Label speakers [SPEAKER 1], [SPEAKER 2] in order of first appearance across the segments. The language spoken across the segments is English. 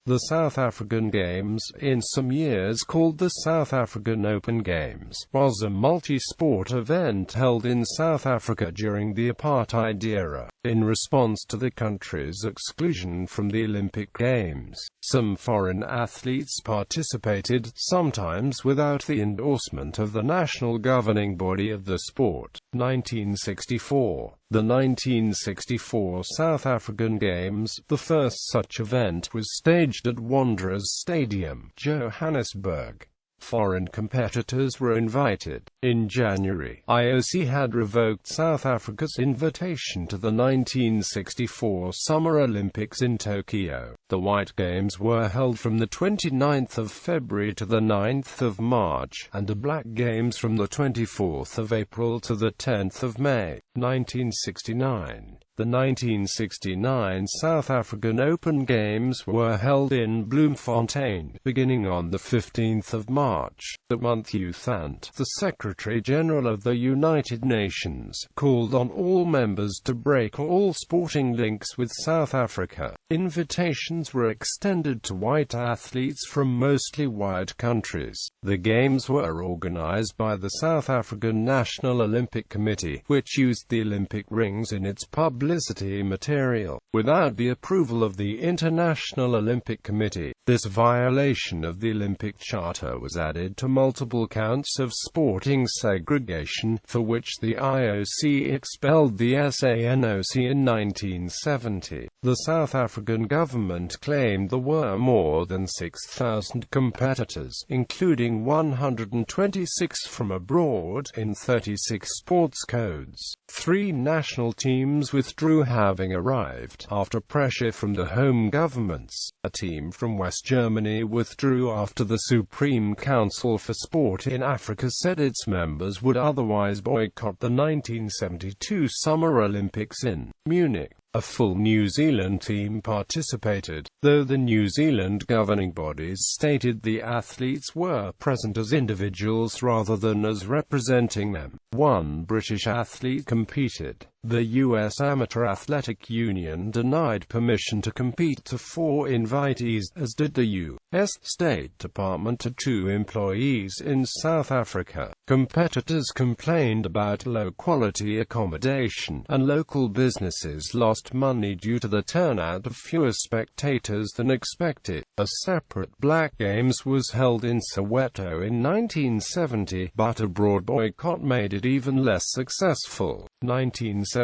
[SPEAKER 1] The South African Games, in some years called the South African Open Games, was a multi-sport event held in South Africa during the apartheid era, in response to the country's exclusion from the Olympic Games. Some foreign athletes participated, sometimes without the endorsement of the national governing body of the sport. 1964. The 1964 South African Games, the first such event, was staged at Wanderers Stadium, Johannesburg. Foreign competitors were invited. In January, IOC had revoked South Africa's invitation to the 1964 Summer Olympics in Tokyo. The White Games were held from the 29th of February to the 9th of March, and the Black Games from the 24th of April to the 10th of May. 1969. The 1969 South African Open Games were held in Bloemfontein, beginning on the 15th of March. That month Youth and the Secretary-General of the United Nations called on all members to break all sporting links with South Africa. Invitations were extended to white athletes from mostly white countries. The Games were organized by the South African National Olympic Committee, which used the Olympic rings in its publicity material, without the approval of the International Olympic Committee. This violation of the Olympic Charter was added to multiple counts of sporting segregation, for which the IOC expelled the SANOC in 1970. The South African government claimed there were more than 6,000 competitors, including 126 from abroad, in 36 sports codes. 3 national teams withdrew, having arrived after pressure from the home governments. A team from West Germany withdrew after the Supreme Council for Sport in Africa said its members would otherwise boycott the 1972 Summer Olympics in Munich. A full New Zealand team participated, though the New Zealand governing bodies stated the athletes were present as individuals rather than as representing them. 1 British athlete competed. The U.S. Amateur Athletic Union denied permission to compete to 4 invitees, as did the U.S. State Department to 2 employees in South Africa. Competitors complained about low-quality accommodation, and local businesses lost money due to the turnout of fewer spectators than expected. A separate Black Games was held in Soweto in 1970, but a broad boycott made it even less successful. 1973.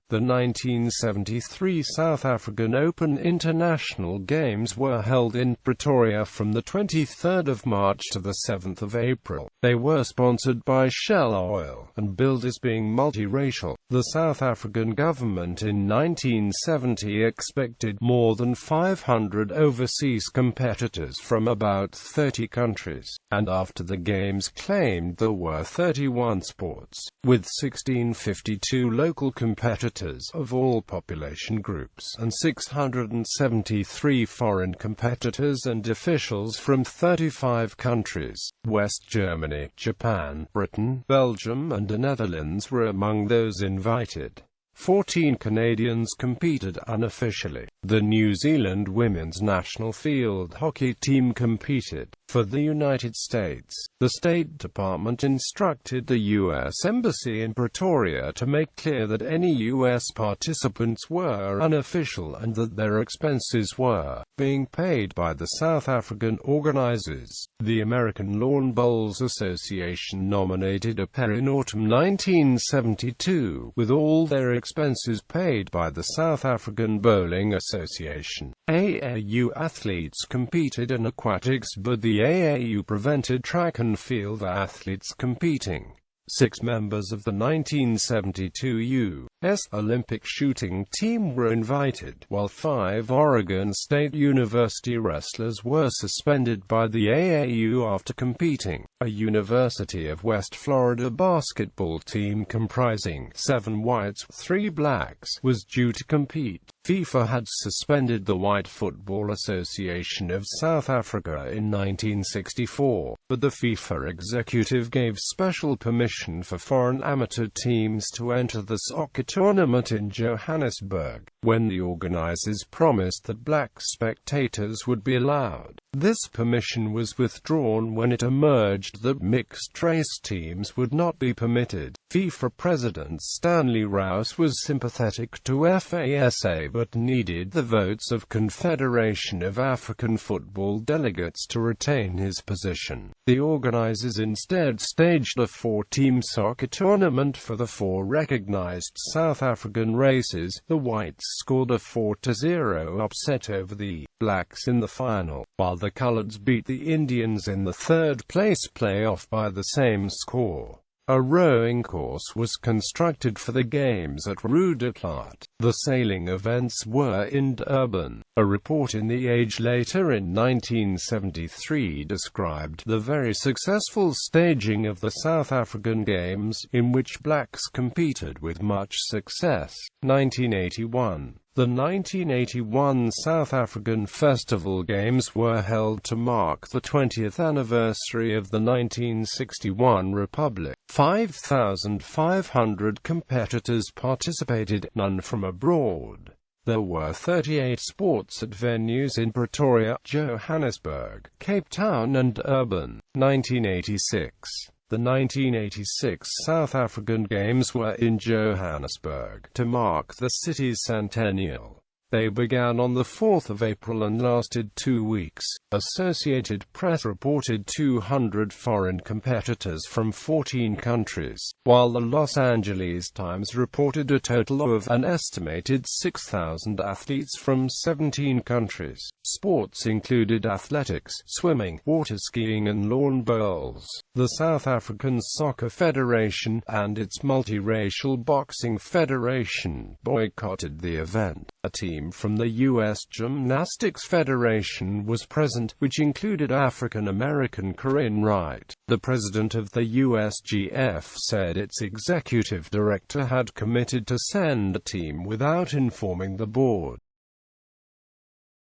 [SPEAKER 1] The 1973 South African Open International Games were held in Pretoria from the 23rd of March to the 7th of April. They were sponsored by Shell Oil, and billed as being multiracial. The South African government in 1970 expected more than 500 overseas competitors from about 30 countries, and after the Games claimed there were 31 sports, with 1652 local competitors of all population groups, and 673 foreign competitors and officials from 35 countries. West Germany, Japan, Britain, Belgium and the Netherlands were among those invited. 14 Canadians competed unofficially. The New Zealand women's national field hockey team competed. For the United States, the State Department instructed the U.S. Embassy in Pretoria to make clear that any U.S. participants were unofficial and that their expenses were being paid by the South African organizers. The American Lawn Bowls Association nominated a pair in autumn 1972, with all their expenses paid by the South African Bowling Association. AAU athletes competed in aquatics, but the AAU prevented track and field athletes competing. 6 members of the 1972 U.S. Olympic shooting team were invited, while 5 Oregon State University wrestlers were suspended by the AAU after competing. A University of West Florida basketball team comprising 7 whites, 3 blacks, was due to compete. FIFA had suspended the White Football Association of South Africa in 1964, but the FIFA executive gave special permission for foreign amateur teams to enter the soccer tournament in Johannesburg, when the organizers promised that black spectators would be allowed. This permission was withdrawn when it emerged that mixed-race teams would not be permitted. FIFA President Stanley Rouse was sympathetic to FASA but needed the votes of Confederation of African Football delegates to retain his position. The organizers instead staged a four-team soccer tournament for the four recognized South African races. The Whites scored a 4-0 upset over the Blacks in the final, while the Coloureds beat the Indians in the third-place playoff by the same score. A rowing course was constructed for the games at Rudaplat. The sailing events were in Durban. A report in The Age later in 1973 described the very successful staging of the South African Games, in which blacks competed with much success. 1981. The 1981 South African Festival Games were held to mark the 20th anniversary of the 1961 Republic. 5,500 competitors participated, none from abroad. There were 38 sports at venues in Pretoria, Johannesburg, Cape Town and Durban. 1986. The 1986 South African Games were in Johannesburg to mark the city's centennial. They began on the 4th of April and lasted 2 weeks. Associated Press reported 200 foreign competitors from 14 countries, while the Los Angeles Times reported a total of an estimated 6,000 athletes from 17 countries. Sports included athletics, swimming, water skiing and lawn bowls. The South African Soccer Federation and its multiracial boxing federation boycotted the event. A team from the U.S. Gymnastics Federation was present, which included African-American Corinne Wright. The president of the USGF said its executive director had committed to send a team without informing the board.